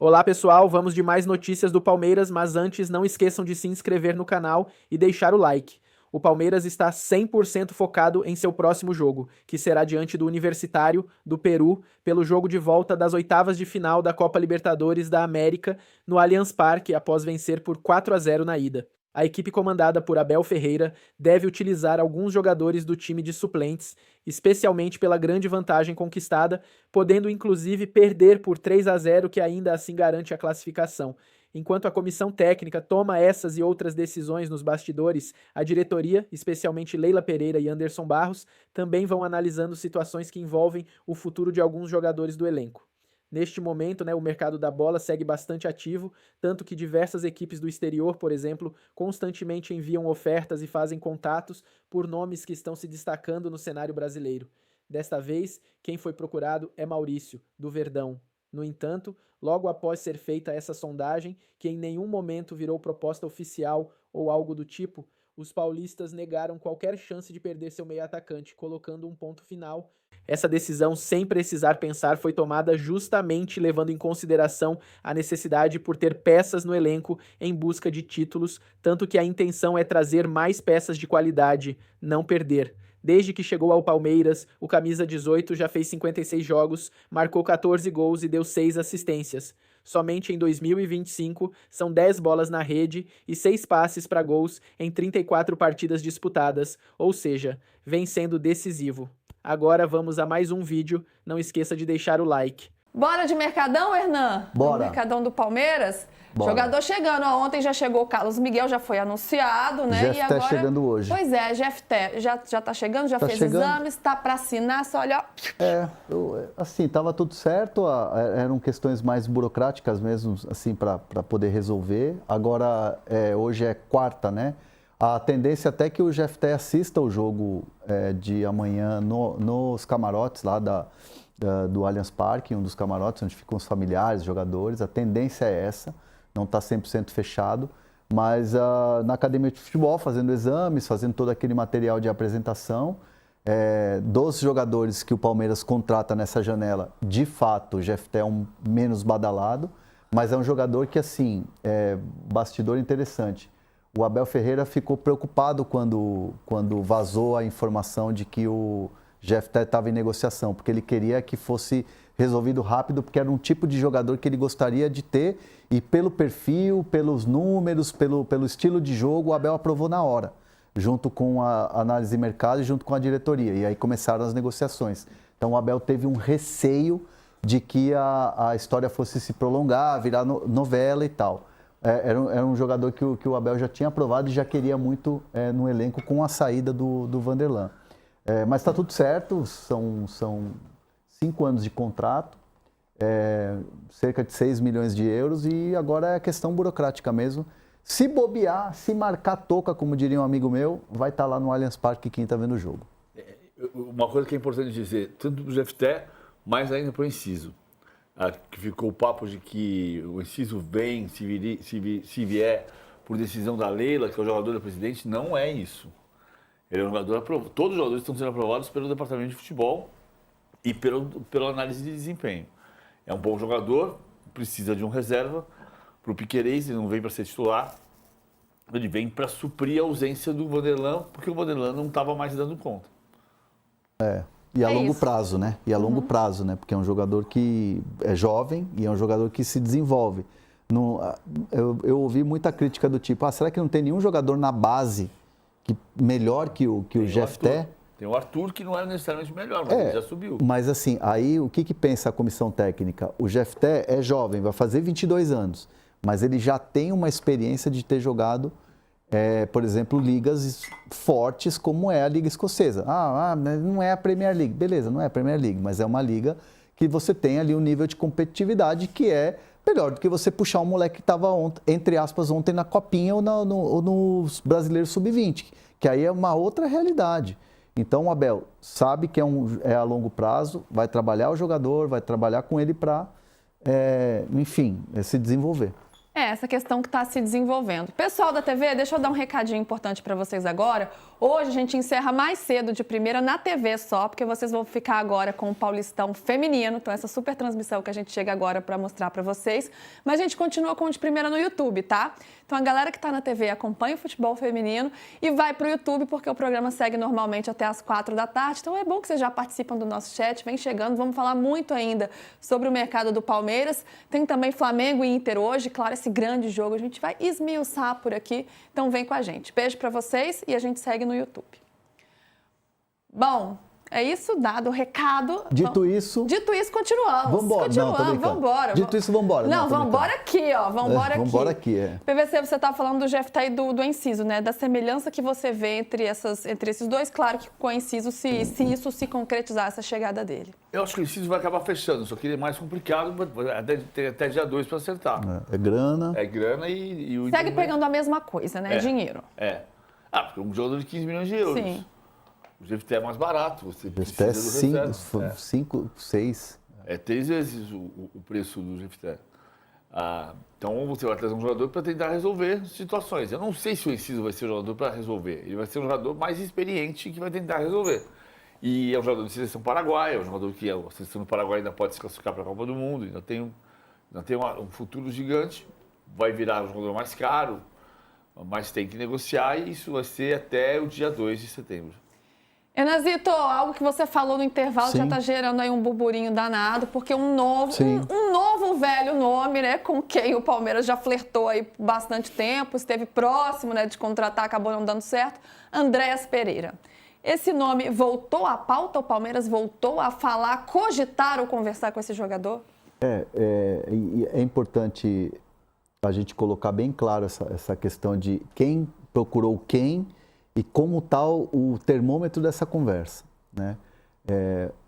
Olá pessoal, vamos de mais notícias do Palmeiras, mas antes não esqueçam de se inscrever no canal e deixar o like. O Palmeiras está 100% focado em seu próximo jogo, que será diante do Universitário do Peru, pelo jogo de volta das oitavas de final da Copa Libertadores da América no Allianz Parque, após vencer por 4-0 na ida. A equipe comandada por Abel Ferreira deve utilizar alguns jogadores do time de suplentes, especialmente pela grande vantagem conquistada, podendo inclusive perder por 3-0, que ainda assim garante a classificação. Enquanto a comissão técnica toma essas e outras decisões nos bastidores, a diretoria, especialmente Leila Pereira e Anderson Barros, também vão analisando situações que envolvem o futuro de alguns jogadores do elenco. Neste momento, o mercado da bola segue bastante ativo, tanto que diversas equipes do exterior, por exemplo, constantemente enviam ofertas e fazem contatos por nomes que estão se destacando no cenário brasileiro. Desta vez, quem foi procurado é Maurício, do Verdão. No entanto, logo após ser feita essa sondagem, que em nenhum momento virou proposta oficial ou algo do tipo, os paulistas negaram qualquer chance de perder seu meio atacante, colocando um ponto final. Essa decisão, sem precisar pensar, foi tomada justamente levando em consideração a necessidade por ter peças no elenco em busca de títulos, tanto que a intenção é trazer mais peças de qualidade, não perder. Desde que chegou ao Palmeiras, o camisa 18 já fez 56 jogos, marcou 14 gols e deu 6 assistências. Somente em 2025 são 10 bolas na rede e 6 passes para gols em 34 partidas disputadas, ou seja, vem sendo decisivo. Agora vamos a mais um vídeo, não esqueça de deixar o like. Bora de Mercadão, Hernan? Bora. O Mercadão do Palmeiras? Bora. Jogador chegando. Ontem já chegou o Carlos Miguel, já foi anunciado, né? Jefté e agora chegando hoje. Pois é, Jefté já tá chegando, já fez chegando. exames, tá para assinar, só olha, ó. Assim, estava tudo certo, eram questões mais burocráticas mesmo, assim, para poder resolver. Agora, hoje é quarta, né? A tendência até que o Jefté assista o jogo de amanhã nos camarotes lá do Allianz Parque, um dos camarotes onde ficam os familiares, jogadores. A tendência é essa, não está 100% fechado, mas na academia de futebol, fazendo exames, fazendo todo aquele material de apresentação, dos jogadores que o Palmeiras contrata nessa janela, de fato, o Jefté é um menos badalado, mas é um jogador que, assim, bastidor interessante. O Abel Ferreira ficou preocupado quando vazou a informação de que o Jefté estava em negociação, porque ele queria que fosse resolvido rápido, porque era um tipo de jogador que ele gostaria de ter, e pelo perfil, pelos números, pelo estilo de jogo, o Abel aprovou na hora, junto com a análise de mercado e junto com a diretoria, e aí começaram as negociações. Então o Abel teve um receio de que a história fosse se prolongar, virar novela e tal. Era um jogador que o Abel já tinha aprovado e já queria muito no elenco com a saída do Vanderlan. Mas está tudo certo, são 5 anos de contrato, cerca de 6 milhões de euros, e agora é questão burocrática mesmo. Se bobear, se marcar toca, como diria um amigo meu, vai estar lá no Allianz Parque quem está vendo o jogo. Uma coisa que é importante dizer, tanto para o Jefté, mais ainda para o Enciso. Que ficou o papo de que o Enciso vem, se vier por decisão da Leila, que é o jogador da presidente, não é isso. Ele é um jogador aprovado. Todos os jogadores estão sendo aprovados pelo departamento de futebol e pela análise de desempenho. É um bom jogador, precisa de um reserva. Para o Piquerez, ele não vem para ser titular, ele vem para suprir a ausência do Vanderlan, porque o Vanderlan não estava mais dando conta. E a longo prazo, né? E a longo prazo, né? Porque é um jogador que é jovem e é um jogador que se desenvolve. Eu ouvi muita crítica do tipo, será que não tem nenhum jogador na base melhor que o Jefté? Tem o Arthur, que não era necessariamente melhor, mas ele já subiu. Mas assim, aí o que pensa a comissão técnica? O Jefté é jovem, vai fazer 22 anos, mas ele já tem uma experiência de ter jogado, por exemplo, ligas fortes como é a Liga Escocesa. Não é a Premier League. Beleza, não é a Premier League, mas é uma liga que você tem ali um nível de competitividade que é melhor do que você puxar um moleque que estava, entre aspas, ontem na Copinha ou no Brasileiro Sub-20, que aí é uma outra realidade. Então o Abel sabe que é a longo prazo, vai trabalhar o jogador, vai trabalhar com ele para, enfim, se desenvolver. essa questão que está se desenvolvendo. Pessoal da TV, deixa eu dar um recadinho importante para vocês agora. Hoje a gente encerra mais cedo de primeira na TV só, porque vocês vão ficar agora com o Paulistão feminino. Então, essa super transmissão que a gente chega agora para mostrar para vocês. Mas a gente continua com o de primeira no YouTube, tá? Então, a galera que está na TV acompanha o futebol feminino e vai para o YouTube, porque o programa segue normalmente até as 4 da tarde. Então, é bom que vocês já participam do nosso chat, vem chegando. Vamos falar muito ainda sobre o mercado do Palmeiras. Tem também Flamengo e Inter hoje, claro, esse grande jogo. A gente vai esmiuçar por aqui. Então, vem com a gente. Beijo para vocês e a gente segue no YouTube. Bom, é isso, dado o recado. Dito isso, continuamos. Vambora. Continuamos, vambora. Dito isso, vambora. Não, vambora aqui, ó. Vambora aqui. Vambora aqui, é. PVC, você tá falando do Jefté e do Enciso, né? Da semelhança que você vê entre esses dois. Claro que com o Enciso, se isso se concretizar, essa chegada dele. Eu acho que o Enciso vai acabar fechando, só que ele é mais complicado, até dia 2 para acertar. É grana. É grana e o... Segue pegando a mesma coisa, né? Dinheiro. Porque um jogador de 15 milhões de euros. Sim. O Jefté é mais barato, você Jefté precisa do 5, 6. É 3 vezes o preço do Jefté. Então você vai trazer um jogador para tentar resolver situações. Eu não sei se o Enciso vai ser o jogador para resolver. Ele vai ser um jogador mais experiente que vai tentar resolver. E é um jogador de seleção paraguaia, é um jogador que a seleção do Paraguai ainda pode se classificar para a Copa do Mundo, ainda tem um futuro gigante, vai virar um jogador mais caro, mas tem que negociar e isso vai ser até o dia 2 de setembro. Enazito, algo que você falou no intervalo Sim. já está gerando aí um burburinho danado, porque um novo velho nome, né, com quem o Palmeiras já flertou aí por bastante tempo, esteve próximo, né, de contratar, acabou não dando certo, Andréas Pereira. Esse nome voltou à pauta? O Palmeiras voltou a falar, cogitar ou conversar com esse jogador? É importante a gente colocar bem claro essa questão de quem procurou quem e como tal o termômetro dessa conversa, né?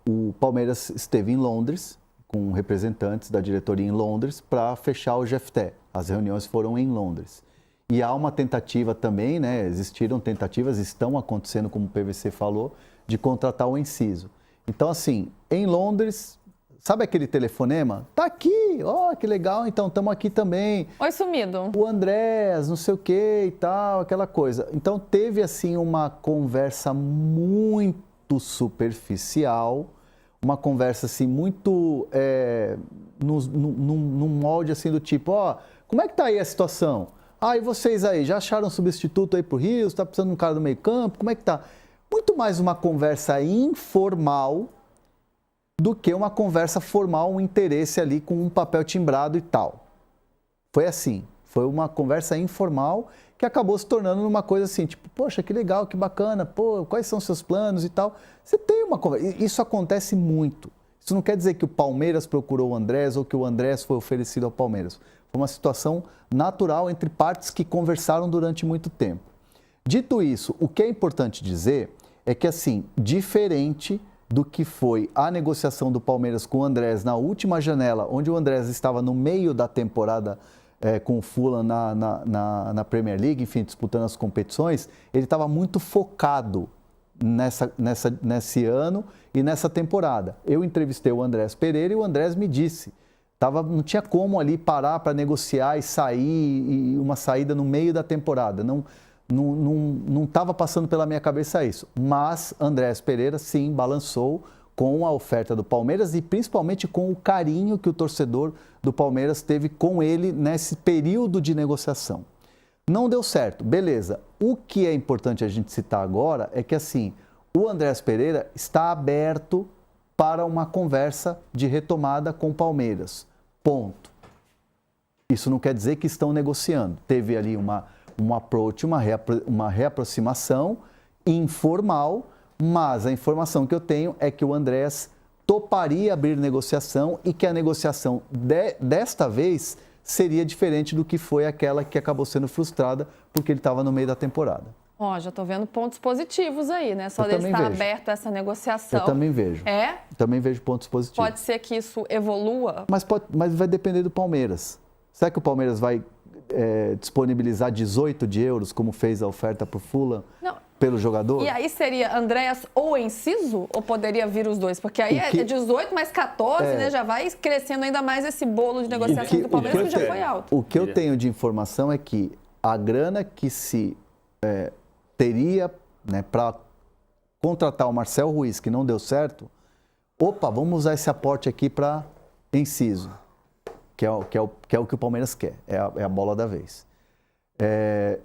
O Palmeiras esteve em Londres, com representantes da diretoria em Londres, para fechar o Jefté. As reuniões foram em Londres. E há uma tentativa também, né? Existiram tentativas, estão acontecendo, como o PVC falou, de contratar o Enciso. Então, assim, em Londres, sabe aquele telefonema? Tá aqui, ó, que legal, então estamos aqui também. Oi, sumido. O Andrés, não sei o que e tal, aquela coisa. Então teve assim uma conversa muito superficial, uma conversa assim muito num molde assim do tipo, ó, como é que tá aí a situação? E vocês aí, já acharam um substituto aí pro Rios? Tá precisando de um cara do meio campo? Como é que tá? Muito mais uma conversa informal do que uma conversa formal, um interesse ali com um papel timbrado e tal. Foi assim, foi uma conversa informal que acabou se tornando uma coisa assim, tipo, poxa, que legal, que bacana, pô, quais são os seus planos e tal. Você tem uma conversa, isso acontece muito. Isso não quer dizer que o Palmeiras procurou o Andrés ou que o Andrés foi oferecido ao Palmeiras. Foi uma situação natural entre partes que conversaram durante muito tempo. Dito isso, o que é importante dizer é que, assim, diferente do que foi a negociação do Palmeiras com o Andrés na última janela, onde o Andrés estava no meio da temporada com o Fulham na Premier League, enfim, disputando as competições, ele estava muito focado nesse ano e nessa temporada. Eu entrevistei o Andrés Pereira e o Andrés me disse, não tinha como ali parar para negociar e sair, e uma saída no meio da temporada, não estava passando pela minha cabeça isso, mas Andrés Pereira sim balançou com a oferta do Palmeiras e principalmente com o carinho que o torcedor do Palmeiras teve com ele nesse período de negociação. Não deu certo, beleza. O que é importante a gente citar agora é que assim, o Andrés Pereira está aberto para uma conversa de retomada com o Palmeiras. Ponto. Isso não quer dizer que estão negociando. Teve ali um approach, uma reaproximação informal, mas a informação que eu tenho é que o Andrés toparia abrir negociação e que a negociação desta vez seria diferente do que foi aquela que acabou sendo frustrada porque ele estava no meio da temporada. Já estou vendo pontos positivos aí, né? Só dele estar aberto a essa negociação. Eu também vejo. Também vejo pontos positivos. Pode ser que isso evolua? Mas vai depender do Palmeiras. Será que o Palmeiras vai disponibilizar 18 de euros, como fez a oferta para o Fulham? Não, pelo jogador. E aí seria Andréas ou Enciso? Ou poderia vir os dois? Porque aí é 18 mais 14, né? Já vai crescendo ainda mais esse bolo de negociação do Palmeiras, que já foi alto. O que eu tenho de informação é que a grana que se teria, né, para contratar o Marcel Ruiz, que não deu certo, vamos usar esse aporte aqui para Enciso, que é o que o Palmeiras quer, é a bola da vez.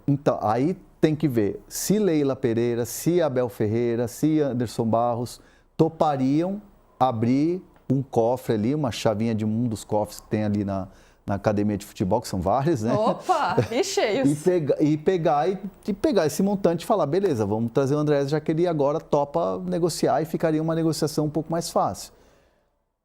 Então, aí tem que ver se Leila Pereira, se Abel Ferreira, se Anderson Barros topariam abrir um cofre ali, uma chavinha de um dos cofres que tem ali na academia de futebol, que são vários, né? Opa, e cheios. e pegar esse montante e falar, beleza, vamos trazer o Andrés, já que ele agora topa negociar e ficaria uma negociação um pouco mais fácil.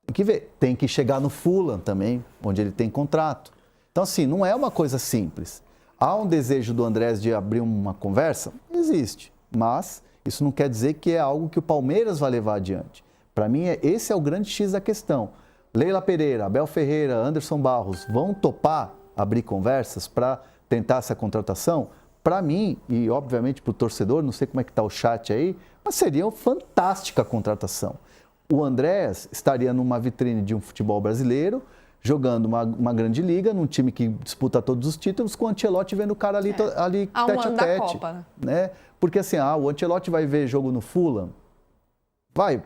Tem que ver, tem que chegar no Fulham também, onde ele tem contrato. Então, assim, não é uma coisa simples. Há um desejo do Andrés de abrir uma conversa? Existe, mas isso não quer dizer que é algo que o Palmeiras vai levar adiante. Para mim, esse é o grande X da questão. Leila Pereira, Abel Ferreira, Anderson Barros vão topar abrir conversas para tentar essa contratação? Para mim, e obviamente para o torcedor, não sei como é que está o chat aí, mas seria uma fantástica contratação. O Andrés estaria numa vitrine de um futebol brasileiro, jogando uma grande liga, num time que disputa todos os títulos, com o Ancelotti vendo o cara ali tete a tete. Né? Porque assim, o Ancelotti vai ver jogo no Fulham?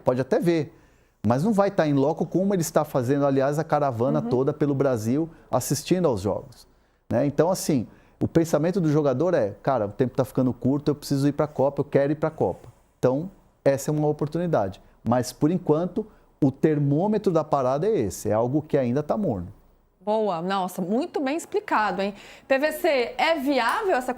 Pode até ver, mas não vai estar em loco como ele está fazendo, aliás, a caravana toda pelo Brasil assistindo aos jogos. Né? Então, assim, o pensamento do jogador é, cara, o tempo está ficando curto, eu preciso ir para a Copa, eu quero ir para a Copa. Então, essa é uma oportunidade. Mas, por enquanto, o termômetro da parada é esse, é algo que ainda está morno. Boa, nossa, muito bem explicado, hein? PVC, é viável essa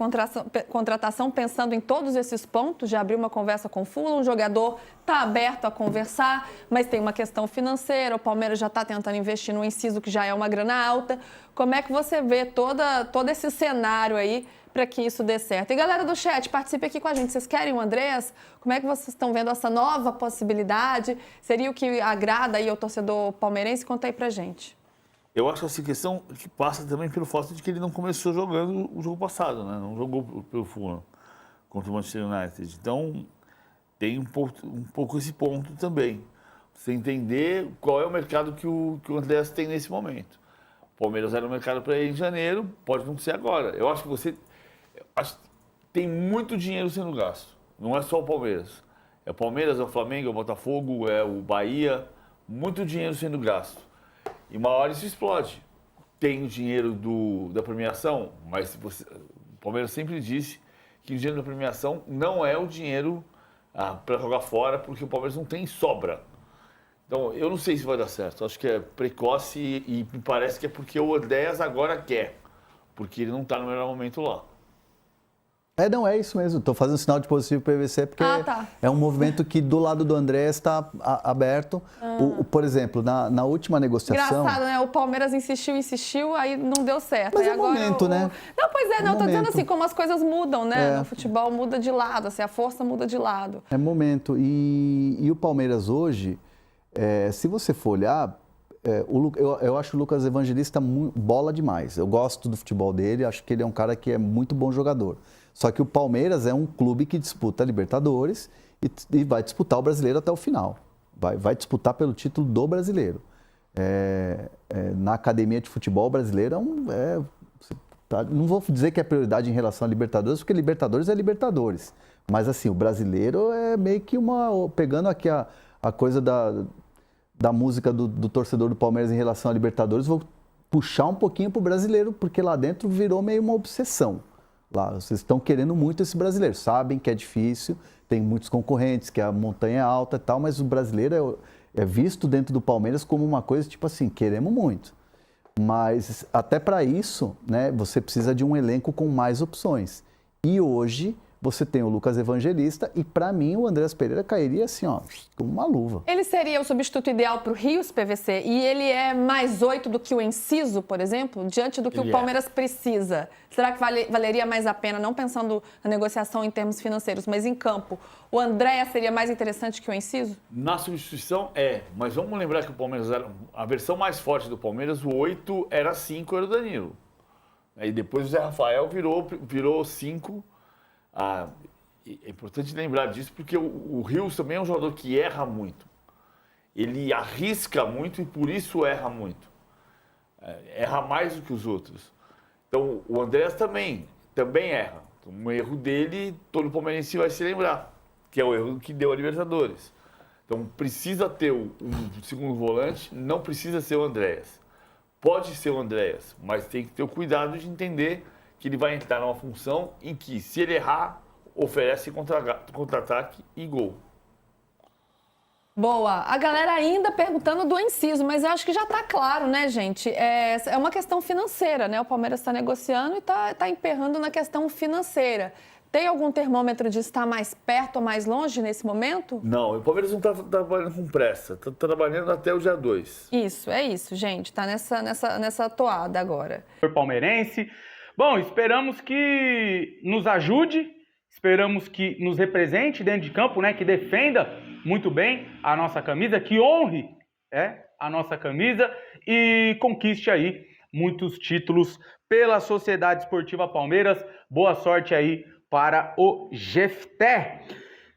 contratação pensando em todos esses pontos de abrir uma conversa com o Fulham? O jogador está aberto a conversar, mas tem uma questão financeira, o Palmeiras já está tentando investir no Enciso, que já é uma grana alta. Como é que você vê todo esse cenário aí para que isso dê certo? E galera do chat, participe aqui com a gente. Vocês querem o Andrés? Como é que vocês estão vendo essa nova possibilidade? Seria o que agrada aí ao torcedor palmeirense? Conta aí pra gente. Eu acho essa questão que passa também pelo fato de que ele não começou jogando o jogo passado, né? Não jogou pelo Fulham contra o Manchester United. Então, tem um pouco esse ponto também. Você entender qual é o mercado que o Andrés tem nesse momento. O Palmeiras era o mercado para ele em janeiro, pode não ser agora. Eu acho que tem muito dinheiro sendo gasto. Não é só o Palmeiras. É o Palmeiras, é o Flamengo, é o Botafogo, é o Bahia. Muito dinheiro sendo gasto. E uma hora isso explode. Tem o dinheiro da premiação, mas o Palmeiras sempre disse que o dinheiro da premiação não é o dinheiro para jogar fora, porque o Palmeiras não tem sobra. Então, eu não sei se vai dar certo. Acho que é precoce e me parece que é porque o Andrés agora quer, porque ele não está no melhor momento lá. Não, é isso mesmo. Estou fazendo sinal de positivo para o PVC porque é um movimento que do lado do André está aberto. Por exemplo, na última negociação... Engraçado, né? O Palmeiras insistiu, aí não deu certo. Mas aí é agora momento, né? Não, pois é, não, estou dizendo assim, como as coisas mudam, né? No futebol muda de lado, assim, a força muda de lado. É momento. E o Palmeiras hoje, se você for olhar, eu acho o Lucas Evangelista bola demais. Eu gosto do futebol dele, acho que ele é um cara que é muito bom jogador. Só que o Palmeiras é um clube que disputa a Libertadores e vai disputar o Brasileiro até o final. Vai disputar pelo título do Brasileiro. Na academia de futebol brasileira, não vou dizer que é prioridade em relação a Libertadores, porque Libertadores é Libertadores. Mas assim, o brasileiro é meio que pegando aqui a coisa da música do torcedor do Palmeiras em relação a Libertadores, vou puxar um pouquinho para o brasileiro, porque lá dentro virou meio uma obsessão. Lá, vocês estão querendo muito esse brasileiro, sabem que é difícil, tem muitos concorrentes, que a montanha é alta e tal, mas o brasileiro é visto dentro do Palmeiras como uma coisa tipo assim, queremos muito. Mas até para isso, né, você precisa de um elenco com mais opções. E hoje você tem o Lucas Evangelista e para mim o Andrés Pereira cairia assim, ó, como uma luva. Ele seria o substituto ideal para o Rios, PVC? E ele é mais 8 do que o Enciso, por exemplo, diante do que o Palmeiras precisa? Será que valeria mais a pena, não pensando na negociação em termos financeiros, mas em campo, o André seria mais interessante que o Enciso? Na substituição mas vamos lembrar que o Palmeiras era a versão mais forte do Palmeiras, o 8 era 5, era o Danilo. Aí depois o Zé Rafael virou 5. é importante lembrar disso, porque o Rios também é um jogador que erra muito. Ele arrisca muito e por isso erra muito. Erra mais do que os outros. Então, o Andréas também erra. Então, um erro dele, todo palmeirense vai se lembrar, que é o erro que deu a Libertadores. Então, precisa ter um segundo volante, não precisa ser o Andréas. Pode ser o Andréas, mas tem que ter o cuidado de entender que ele vai entrar numa função em que, se ele errar, oferece contra-ataque e gol. Boa. A galera ainda perguntando do Enciso, mas eu acho que já está claro, né, gente? É uma questão financeira, né? O Palmeiras está negociando e está emperrando na questão financeira. Tem algum termômetro de estar mais perto ou mais longe nesse momento? Não, o Palmeiras não está trabalhando com pressa, está trabalhando até o dia 2. Isso, é isso, gente. Está nessa toada agora. Palmeirense. Bom, esperamos que nos ajude, esperamos que nos represente dentro de campo, né? Que defenda muito bem a nossa camisa, que honre a nossa camisa e conquiste aí muitos títulos pela Sociedade Esportiva Palmeiras. Boa sorte aí para o Jefté.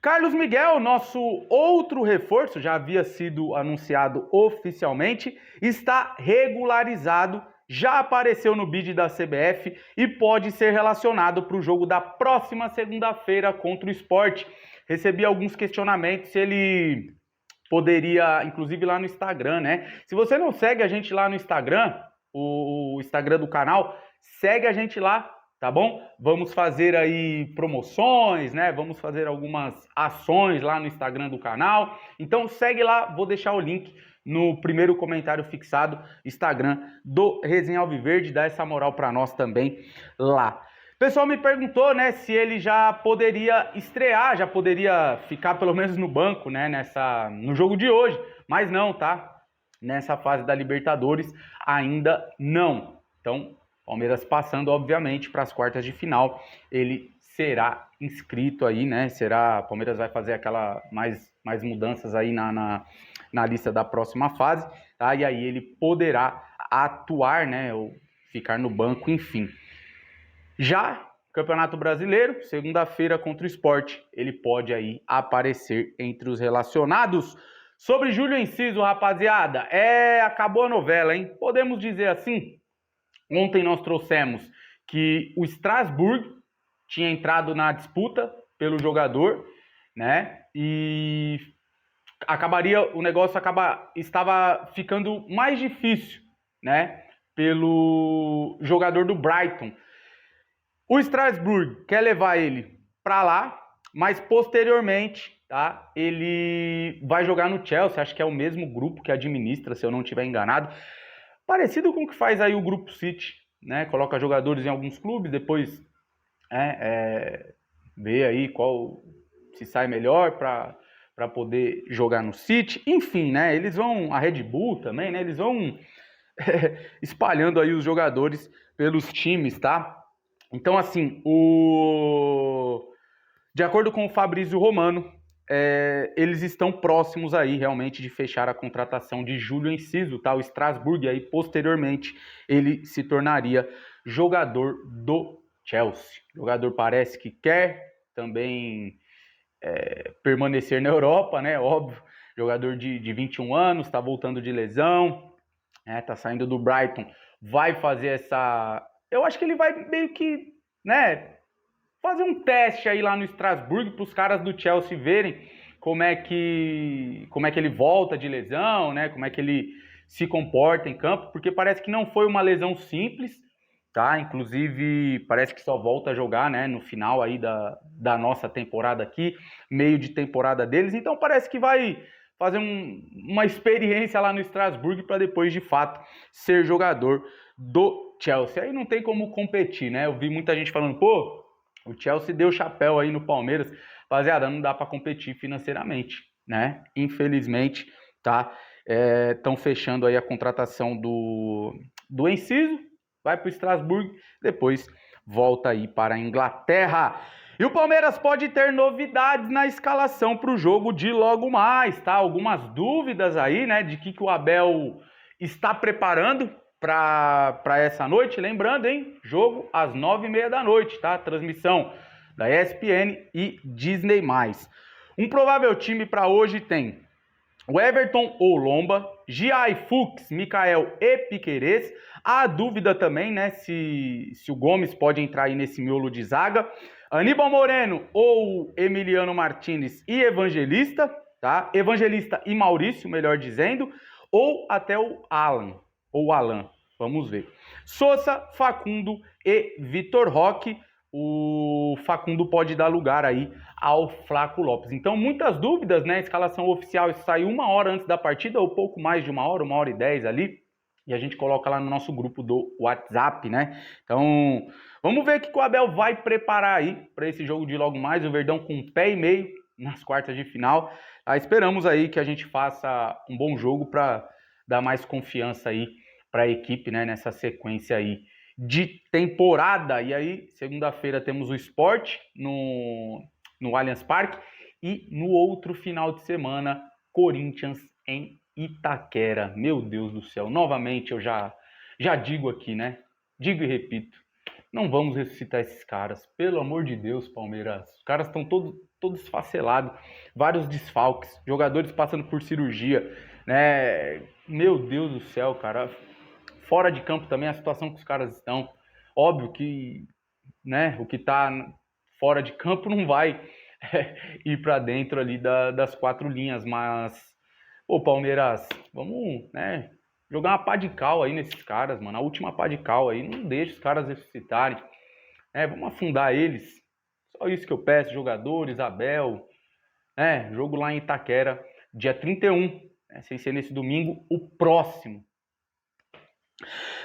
Carlos Miguel, nosso outro reforço, já havia sido anunciado oficialmente, está regularizado, já apareceu no bid da CBF e pode ser relacionado para o jogo da próxima segunda-feira contra o Sport. Recebi alguns questionamentos se ele poderia, inclusive lá no Instagram, né? Se você não segue a gente lá no Instagram, o Instagram do canal, segue a gente lá, tá bom? Vamos fazer aí promoções, né? Vamos fazer algumas ações lá no Instagram do canal. Então segue lá, vou deixar o link no primeiro comentário fixado, Instagram do Resenha Alviverde, dá essa moral para nós também lá. O pessoal me perguntou, né, se ele já poderia estrear, já poderia ficar pelo menos no banco, né, no jogo de hoje, mas não, tá? Nessa fase da Libertadores ainda não. Então, Palmeiras passando, obviamente, para as quartas de final, ele será inscrito aí, né? Palmeiras vai fazer mais mudanças aí na lista da próxima fase, tá? E aí ele poderá atuar, né? Ou ficar no banco, enfim. Já Campeonato Brasileiro, segunda-feira contra o Sport, ele pode aí aparecer entre os relacionados. Sobre Júlio Enciso, rapaziada, acabou a novela, hein? Podemos dizer assim. Ontem nós trouxemos que o Strasbourg tinha entrado na disputa pelo jogador, né? E o negócio estava ficando mais difícil, né? Pelo jogador do Brighton. O Strasbourg quer levar ele para lá, mas posteriormente, tá? Ele vai jogar no Chelsea, acho que é o mesmo grupo que administra, se eu não estiver enganado. Parecido com o que faz aí o Grupo City, né? Coloca jogadores em alguns clubes, depois vê aí qual se sai melhor para poder jogar no City. Enfim, né? A Red Bull também, né? Eles vão espalhando aí os jogadores pelos times, tá? Então, assim, de acordo com o Fabrício Romano, eles estão próximos aí realmente de fechar a contratação de Júlio Enciso, tá? O Strasbourg aí posteriormente ele se tornaria jogador do Chelsea. O jogador parece que quer também permanecer na Europa, né? Óbvio, jogador de 21 anos, tá voltando de lesão, tá saindo do Brighton, vai fazer eu acho que ele vai meio que, né, fazer um teste aí lá no Strasbourg para os caras do Chelsea verem como é que ele volta de lesão, né? Como é que ele se comporta em campo, porque parece que não foi uma lesão simples, tá? Inclusive, parece que só volta a jogar, né, no final aí da nossa temporada aqui, meio de temporada deles. Então parece que vai fazer uma experiência lá no Strasbourg para depois, de fato, ser jogador do Chelsea. Aí não tem como competir, né? Eu vi muita gente falando, pô, o Chelsea deu chapéu aí no Palmeiras. Rapaziada, não dá para competir financeiramente, né? Infelizmente, tá? Estão fechando aí a contratação do Enciso, vai para o Strasbourg, depois volta aí para a Inglaterra. E o Palmeiras pode ter novidades na escalação para o jogo de logo mais, tá? Algumas dúvidas aí, né, de que o Abel está preparando para essa noite. Lembrando, hein? Jogo às 9h30 da noite, tá? Transmissão da ESPN e Disney+. Um provável time para hoje tem o Everton ou Lomba, Giai Fux, Mikael e Piquerez. Há dúvida também, né, se o Gomes pode entrar aí nesse miolo de zaga. Aníbal Moreno ou Emiliano Martinez e Evangelista, tá? Evangelista e Maurício, melhor dizendo, ou até o Alan, vamos ver. Sousa, Facundo e Vitor Roque. O Facundo pode dar lugar aí ao Flaco Lopes. Então, muitas dúvidas, né? A escalação oficial saiu 1 hora antes da partida, ou pouco mais de 1 hora e 10 ali. E a gente coloca lá no nosso grupo do WhatsApp, né? Então, vamos ver o que o Abel vai preparar aí para esse jogo de logo mais. O Verdão com 1,5 pé nas quartas de final. Esperamos aí que a gente faça um bom jogo para dar mais confiança aí para a equipe, né? Nessa sequência aí de temporada. E aí, segunda-feira temos o Sport no Allianz Parque e no outro final de semana, Corinthians em Itaquera. Meu Deus do céu, novamente eu já digo aqui, né? Digo e repito, não vamos ressuscitar esses caras, pelo amor de Deus, Palmeiras. Os caras estão todos esfacelados, vários desfalques, jogadores passando por cirurgia, né? Meu Deus do céu, cara. Fora de campo também a situação que os caras estão. Óbvio que, né, o que tá fora de campo não vai ir para dentro ali das 4 linhas, mas, pô, Palmeiras, vamos, né, jogar uma pá de cal aí nesses caras, mano. A última pá de cal aí, não deixa os caras ressuscitarem. Vamos afundar eles. Só isso que eu peço, jogadores, Abel, né, jogo lá em Itaquera, dia 31, né, sem ser nesse domingo, o próximo.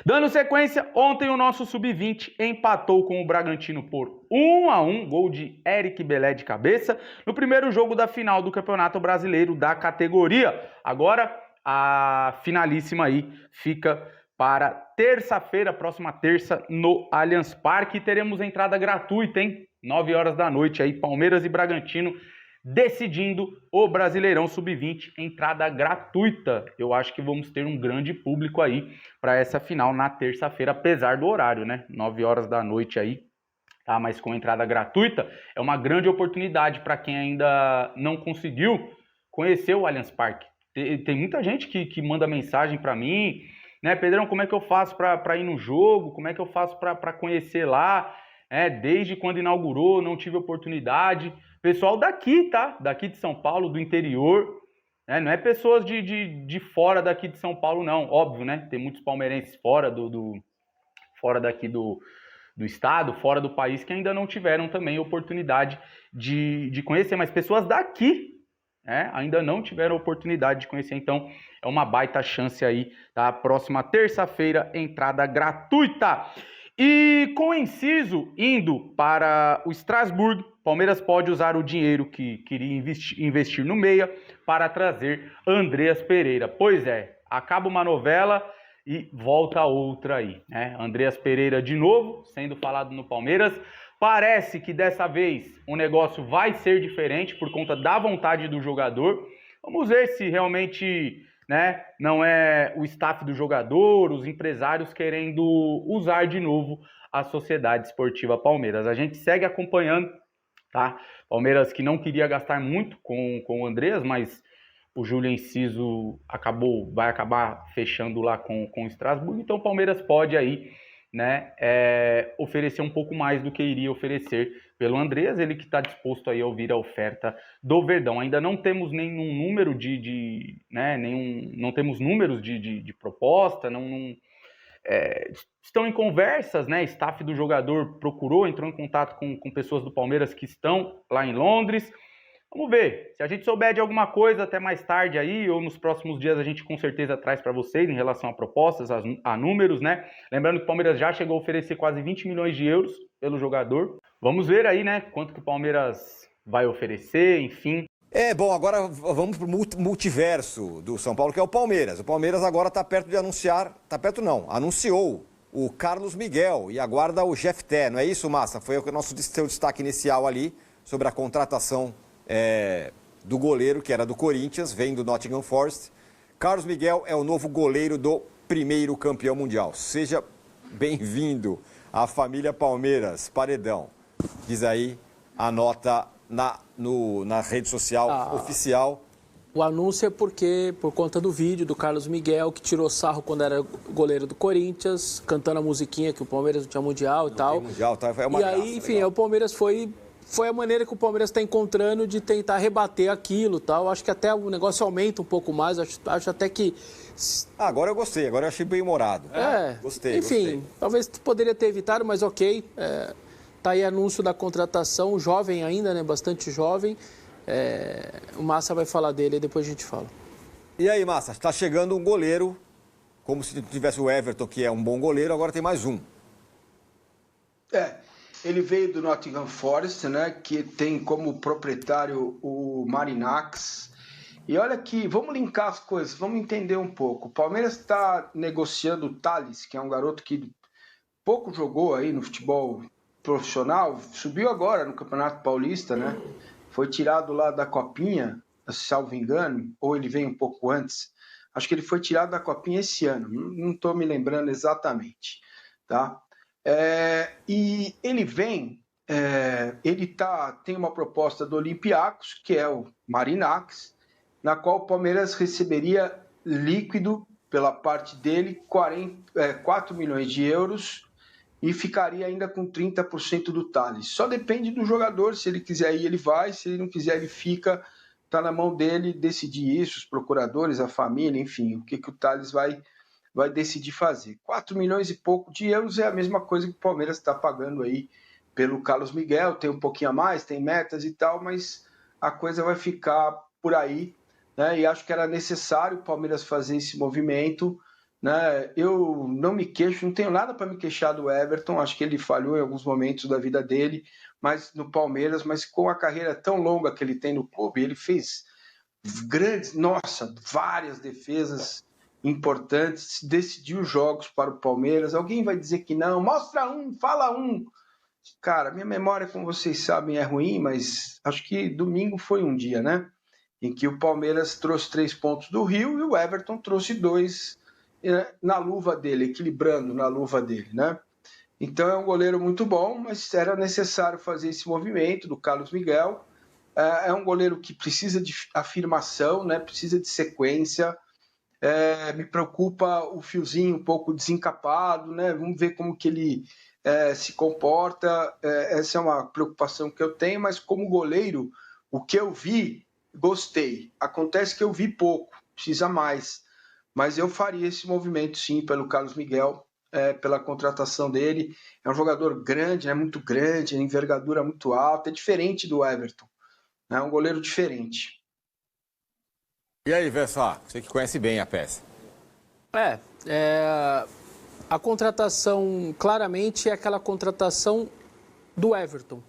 Dando sequência, ontem o nosso Sub-20 empatou com o Bragantino por 1-1, gol de Eric Belé de cabeça, no primeiro jogo da final do Campeonato Brasileiro da categoria. Agora, a finalíssima aí fica para terça-feira, próxima terça, no Allianz Parque. Teremos entrada gratuita, hein? 9 horas da noite aí, Palmeiras e Bragantino decidindo o Brasileirão Sub-20, entrada gratuita. Eu acho que vamos ter um grande público aí para essa final na terça-feira, apesar do horário, né? 9 horas da noite aí, tá? Mas com entrada gratuita, é uma grande oportunidade para quem ainda não conseguiu conhecer o Allianz Parque. Tem muita gente que manda mensagem para mim, né? Pedrão, como é que eu faço para ir no jogo? Como é que eu faço para conhecer lá? Desde quando inaugurou, não tive oportunidade. Pessoal daqui, tá? Daqui de São Paulo, do interior, né? Não é pessoas de fora daqui de São Paulo, não. Óbvio, né? Tem muitos palmeirenses fora fora daqui do estado, fora do país, que ainda não tiveram também oportunidade de conhecer. Mas pessoas daqui, né, ainda não tiveram oportunidade de conhecer. Então, é uma baita chance aí, tá? Próxima terça-feira, entrada gratuita. E com o inciso indo para o Strasbourg, Palmeiras pode usar o dinheiro que queria investir no meia para trazer Andreas Pereira. Pois é, acaba uma novela e volta outra aí, né? Andreas Pereira de novo, sendo falado no Palmeiras. Parece que dessa vez o negócio vai ser diferente por conta da vontade do jogador. Vamos ver se realmente, né, não é o staff do jogador, os empresários querendo usar de novo a Sociedade Esportiva Palmeiras. A gente segue acompanhando, tá? Palmeiras que não queria gastar muito com o Andreas, mas o Júlio Enciso vai acabar fechando lá com o Strasbourg. Então o Palmeiras pode aí, né, oferecer um pouco mais do que iria oferecer pelo Andreas, ele que está disposto aí a ouvir a oferta do Verdão. Ainda não temos nenhum número não temos números de proposta, estão em conversas, né? Staff do jogador entrou em contato com pessoas do Palmeiras que estão lá em Londres. Vamos ver, se a gente souber de alguma coisa até mais tarde aí, ou nos próximos dias a gente com certeza traz para vocês em relação a propostas, a números, né? Lembrando que o Palmeiras já chegou a oferecer quase 20 milhões de euros pelo jogador. Vamos ver aí, né, quanto que o Palmeiras vai oferecer, enfim. Bom, agora vamos para o multiverso do São Paulo, que é o Palmeiras. O Palmeiras agora está perto de anunciou o Carlos Miguel e aguarda o Jefté, não é isso, Massa? Foi o nosso seu destaque inicial ali sobre a contratação do goleiro, que era do Corinthians, vem do Nottingham Forest. Carlos Miguel é o novo goleiro do primeiro campeão mundial. Seja bem-vindo à família Palmeiras, Paredão. Diz aí a nota na rede social oficial. O anúncio é por conta do vídeo do Carlos Miguel, que tirou sarro quando era goleiro do Corinthians, cantando a musiquinha que o Palmeiras não tinha mundial e tal. Mundial, tá? É uma e graça, aí, enfim, legal. o Palmeiras foi a maneira que o Palmeiras está encontrando de tentar rebater aquilo e tal. Acho que até o negócio aumenta um pouco mais, acho até que... Agora eu gostei, agora eu achei bem humorado. Gostei, enfim, talvez poderia ter evitado, mas ok. Tá aí anúncio da contratação, jovem ainda, né? Bastante jovem. O Massa vai falar dele e depois a gente fala. E aí, Massa, está chegando um goleiro, como se tivesse o Everton, que é um bom goleiro, agora tem mais um. Ele veio do Nottingham Forest, né, que tem como proprietário o Marinax. E olha aqui, vamos linkar as coisas, vamos entender um pouco. O Palmeiras está negociando o Thales, que é um garoto que pouco jogou aí no futebol profissional, subiu agora no Campeonato Paulista, né? Foi tirado lá da Copinha, salvo engano, ou ele veio um pouco antes. Acho que ele foi tirado da Copinha esse ano, não estou me lembrando exatamente, tá? E ele vem, tem uma proposta do Olympiacos, que é o Marinax, na qual o Palmeiras receberia líquido pela parte dele 4 milhões de euros e ficaria ainda com 30% do Thales. Só depende do jogador, se ele quiser ir, ele vai, se ele não quiser, ele fica, está na mão dele decidir isso, os procuradores, a família, enfim, o que o Thales vai decidir fazer. 4 milhões e pouco de euros é a mesma coisa que o Palmeiras está pagando aí pelo Carlos Miguel, tem um pouquinho a mais, tem metas e tal, mas a coisa vai ficar por aí, né? E acho que era necessário o Palmeiras fazer esse movimento, né? Eu não me queixo, não tenho nada para me queixar do Everton, acho que ele falhou em alguns momentos da vida dele, mas no Palmeiras, mas com a carreira tão longa que ele tem no clube, ele fez várias defesas importantes, decidiu jogos para o Palmeiras. Alguém vai dizer que não, mostra um, fala um. Cara, minha memória, como vocês sabem, é ruim, mas acho que domingo foi um dia, né? Em que o Palmeiras trouxe 3 pontos do Rio e o Everton trouxe 2 na luva dele, equilibrando na luva dele, né? Então é um goleiro muito bom, mas era necessário fazer esse movimento do Carlos Miguel. É um goleiro que precisa de afirmação, né? Precisa de sequência. Me preocupa o fiozinho um pouco desencapado, né? Vamos ver como que ele se comporta. Essa é uma preocupação que eu tenho, mas como goleiro, o que eu vi, gostei. Acontece que eu vi pouco, precisa mais. Mas eu faria esse movimento sim pelo Carlos Miguel, pela contratação dele. É um jogador grande, muito grande, envergadura muito alta, é diferente do Everton. É um goleiro diferente. E aí, Vessá, você que conhece bem a peça. A contratação, claramente, é aquela contratação do Everton.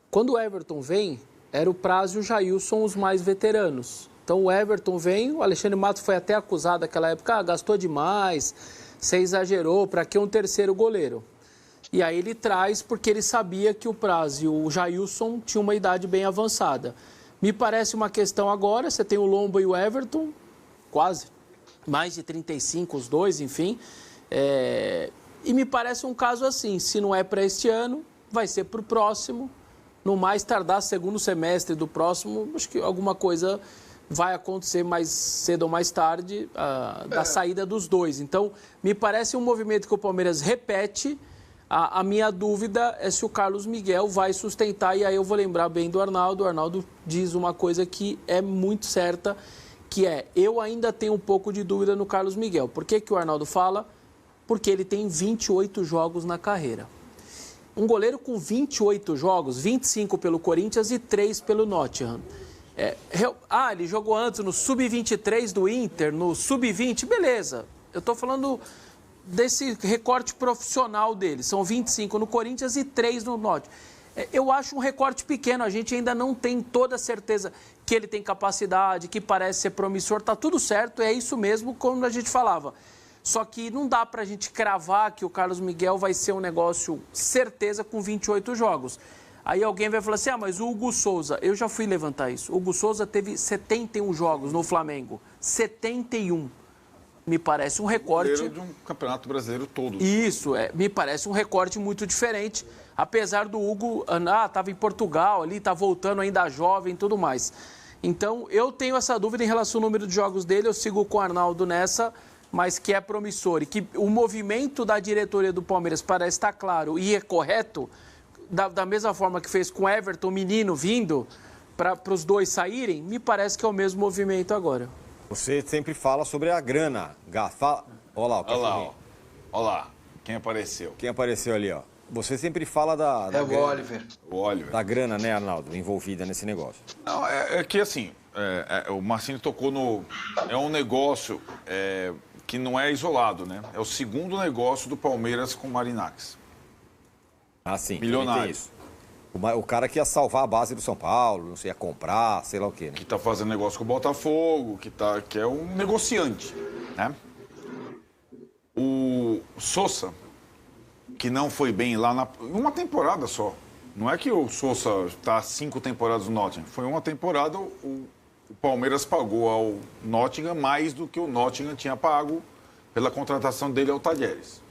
Quando o Everton vem, era o Praz e o Jailson os mais veteranos. Então o Everton vem, o Alexandre Matos foi até acusado naquela época, gastou demais, você exagerou, para que um terceiro goleiro? E aí ele traz porque ele sabia que o Praz e o Jailson tinham uma idade bem avançada. Me parece uma questão agora, você tem o Lomba e o Everton, quase, mais de 35 os dois, enfim. E me parece um caso assim, se não é para este ano, vai ser para o próximo, no mais tardar segundo semestre do próximo, acho que alguma coisa vai acontecer mais cedo ou mais tarde da saída dos dois. Então, me parece um movimento que o Palmeiras repete. A minha dúvida é se o Carlos Miguel vai sustentar, e aí eu vou lembrar bem do Arnaldo. O Arnaldo diz uma coisa que é muito certa, que eu ainda tenho um pouco de dúvida no Carlos Miguel. Por que o Arnaldo fala? Porque ele tem 28 jogos na carreira. Um goleiro com 28 jogos, 25 pelo Corinthians e 3 pelo Nottingham. Ele jogou antes no Sub-23 do Inter, no Sub-20, beleza. Eu estou falando desse recorte profissional dele. São 25 no Corinthians e 3 no Nottingham. Eu acho um recorte pequeno, a gente ainda não tem toda a certeza que ele tem capacidade, que parece ser promissor, tá tudo certo, é isso mesmo como a gente falava. Só que não dá pra gente cravar que o Carlos Miguel vai ser um negócio certeza com 28 jogos. Aí alguém vai falar assim, mas o Hugo Souza, eu já fui levantar isso, o Hugo Souza teve 71 jogos no Flamengo, 71. Me parece um recorte... De um campeonato brasileiro todo. Isso, me parece um recorte muito diferente, apesar do Hugo, estava em Portugal ali, está voltando ainda jovem e tudo mais. Então, eu tenho essa dúvida em relação ao número de jogos dele, eu sigo com o Arnaldo nessa, mas que é promissor. E que o movimento da diretoria do Palmeiras parece estar claro e é correto, da mesma forma que fez com o Everton, menino vindo, para os dois saírem, me parece que é o mesmo movimento agora. Você sempre fala sobre a grana. Olha lá, Olha lá, quem apareceu. Quem apareceu ali, ó. Você sempre fala da o grana, Oliver. O Oliver. da grana, né, Arnaldo, envolvida nesse negócio. Não, é que assim, o Marcinho tocou no... É um negócio que não é isolado, né? É o segundo negócio do Palmeiras com o Marinax. Ah, sim. Milionário. Tem isso. O cara que ia salvar a base do São Paulo, não sei, ia comprar, sei lá o quê, né? Que tá fazendo negócio com o Botafogo, que é um negociante, né? O Sousa, que não foi bem lá uma temporada só. Não é que o Sousa está 5 temporadas no Nottingham. Foi uma temporada, o Palmeiras pagou ao Nottingham mais do que o Nottingham tinha pago pela contratação dele ao Talleres.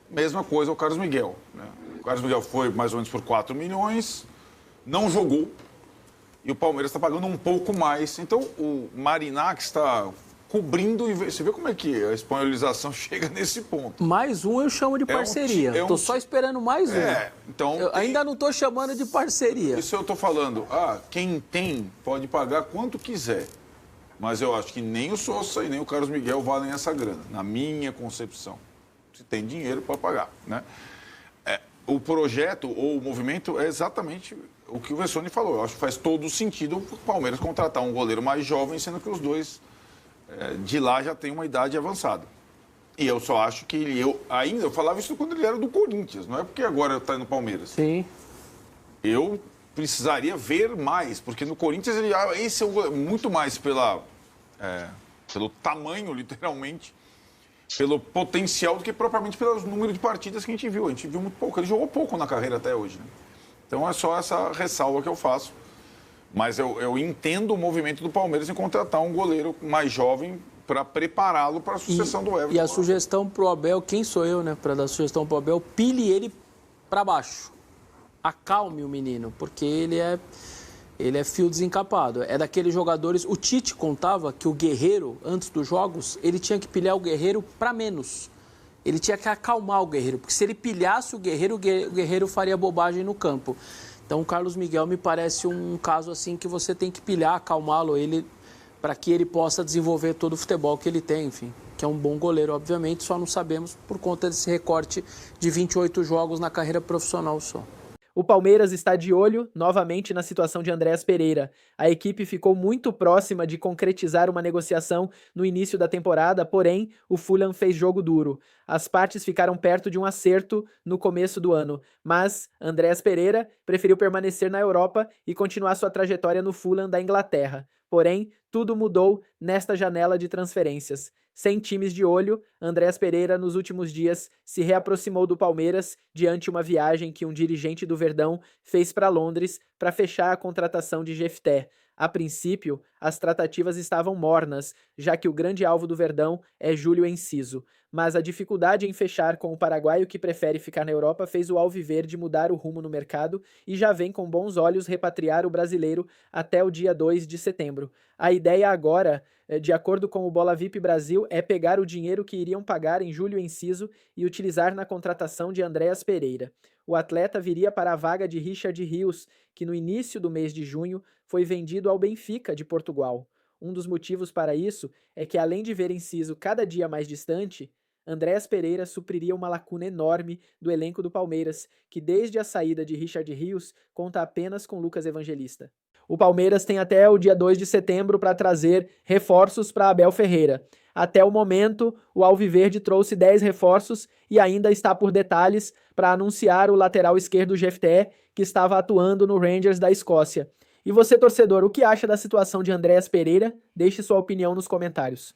Mesma coisa o Carlos Miguel, né? O Carlos Miguel foi mais ou menos por 4 milhões, não jogou, e o Palmeiras está pagando um pouco mais. Então, o Marinax está cobrindo... Você vê como é que a espanholização chega nesse ponto. Mais um eu chamo de parceria. Estou só esperando mais um. Então, ainda não estou chamando de parceria. Isso eu estou falando. Quem tem pode pagar quanto quiser. Mas eu acho que nem o Sousa e nem o Carlos Miguel valem essa grana, na minha concepção. Se tem dinheiro, pode pagar, né? O projeto ou o movimento é exatamente o que o Vessone falou. Eu acho que faz todo sentido o Palmeiras contratar um goleiro mais jovem, sendo que os dois de lá já têm uma idade avançada. E eu só acho que eu falava isso quando ele era do Corinthians, não é porque agora está no Palmeiras. Sim. Eu precisaria ver mais, porque no Corinthians esse é muito mais pelo tamanho, literalmente, pelo potencial do que propriamente pelo número de partidas que a gente viu. A gente viu muito pouco. Ele jogou pouco na carreira até hoje, né? Então é só essa ressalva que eu faço. Mas eu entendo o movimento do Palmeiras em contratar um goleiro mais jovem para prepará-lo para a sucessão do Everton. E a sugestão pro Abel, quem sou eu, né, para dar sugestão pro Abel, pile ele para baixo. Acalme o menino, porque ele é fio desencapado. É daqueles jogadores... O Tite contava que o Guerreiro, antes dos jogos, ele tinha que pilhar o Guerreiro para menos. Ele tinha que acalmar o Guerreiro, porque se ele pilhasse o Guerreiro faria bobagem no campo. Então, o Carlos Miguel me parece um caso assim que você tem que pilhar, acalmá-lo, para que ele possa desenvolver todo o futebol que ele tem, enfim. Que é um bom goleiro, obviamente, só não sabemos por conta desse recorte de 28 jogos na carreira profissional só. O Palmeiras está de olho novamente na situação de Andréas Pereira. A equipe ficou muito próxima de concretizar uma negociação no início da temporada, porém, o Fulham fez jogo duro. As partes ficaram perto de um acerto no começo do ano, mas Andréas Pereira preferiu permanecer na Europa e continuar sua trajetória no Fulham da Inglaterra. Porém, tudo mudou nesta janela de transferências. Sem times de olho, Andréas Pereira, nos últimos dias, se reaproximou do Palmeiras diante uma viagem que um dirigente do Verdão fez para Londres para fechar a contratação de Jefté. A princípio, as tratativas estavam mornas, já que o grande alvo do Verdão é Júlio Enciso. Mas a dificuldade em fechar com o paraguaio que prefere ficar na Europa fez o Alviverde mudar o rumo no mercado e já vem com bons olhos repatriar o brasileiro até o dia 2 de setembro. A ideia agora, de acordo com o Bola VIP Brasil, é pegar o dinheiro que iriam pagar em Júlio Enciso e utilizar na contratação de Andréas Pereira. O atleta viria para a vaga de Richard Rios, que no início do mês de junho foi vendido ao Benfica de Portugal. Um dos motivos para isso é que, além de ver Enciso cada dia mais distante, Andréas Pereira supriria uma lacuna enorme do elenco do Palmeiras, que desde a saída de Richard Rios conta apenas com Lucas Evangelista. O Palmeiras tem até o dia 2 de setembro para trazer reforços para Abel Ferreira. Até o momento, o Alviverde trouxe 10 reforços e ainda está por detalhes para anunciar o lateral esquerdo Jefté, que estava atuando no Rangers da Escócia. E você, torcedor, o que acha da situação de Andréas Pereira? Deixe sua opinião nos comentários.